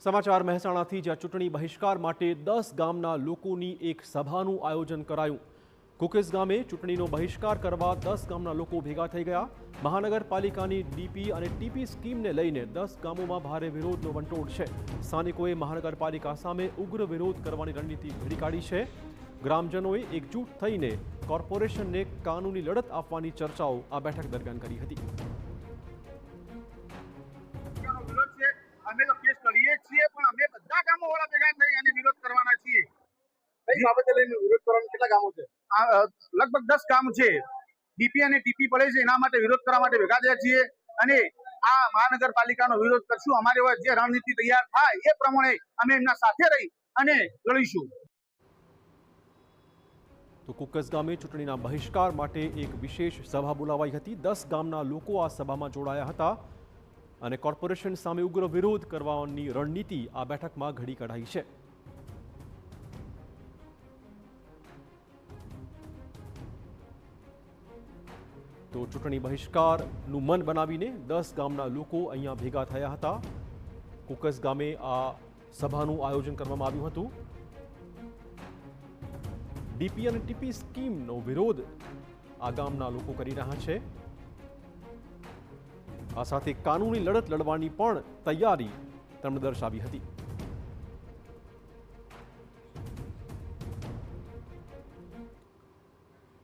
સમાચાર મહેસાણાથી, જ્યાં ચૂંટણી બહિષ્કાર માટે 10 ગામના લોકોની એક સભાનું આયોજન કરાયું। કુકેસ ગામે ચૂંટણીનો બહિષ્કાર કરવા 10 ગામના લોકો ભેગા થઈ ગયા। મહાનગરપાલિકાની ડીપી અને ટીપી સ્કીમને લઈને 10 ગામોમાં ભારે વિરોધનો વંટોળ છે। સ્થાનિકોએ મહાનગરપાલિકા સામે ઉગ્ર વિરોધ કરવાની રણનીતિ ઘડી કાઢી છે। ગ્રામજનોએ એકજૂટ થઈને કોર્પોરેશનને કાનૂની લડત આપવાની ચર્ચાઓ આ બેઠક દરમિયાન કરી હતી। અમે તો કેસ કરીએ છીએ, પણ અમે બધા ગામો વાળા ભેગા થઈ અને વિરોધ કરવાના છીએ। કઈ બાબતે લઈને વિરોધ કરવાના કેટલા ગામો છે? લગભગ 10 ગામ છે। ડીપી અને ટીપી પડે છે, એના માટે વિરોધ કરવા માટે ભેગા થયા છીએ અને આ મહાનગરપાલિકાનો વિરોધ કરશું। અમારી જે રણનીતિ તૈયાર થાય એ પ્રમાણે અમે એમના સાથે રહી અને લડીશું। તો કુકસ ગામે ચૂંટણીના બહિષ્કાર માટે એક વિશેષ સભા બોલાવાઈ હતી। 10 ગામના લોકો આ સભામાં જોડાયા હતા અને કોર્પોરેશન સામે ઉગ્ર વિરોધ કરવાની રણનીતિ આ બેઠકમાં ઘડી કઢાઈ છે। તો ચૂંટણી બહિષ્કારનું મન બનાવીને 10 ગામના લોકો અહીંયા ભેગા થયા હતા। કુકસ ગામે આ સભાનું આયોજન કરવામાં આવ્યું હતું। ડીપી અને ટીપી સ્કીમનો વિરોધ આ ગામના લોકો કરી રહ્યા છે। આ સાથે કાનૂની લડત લડવાની પણ તૈયારી તેમણે દર્શાવી હતી।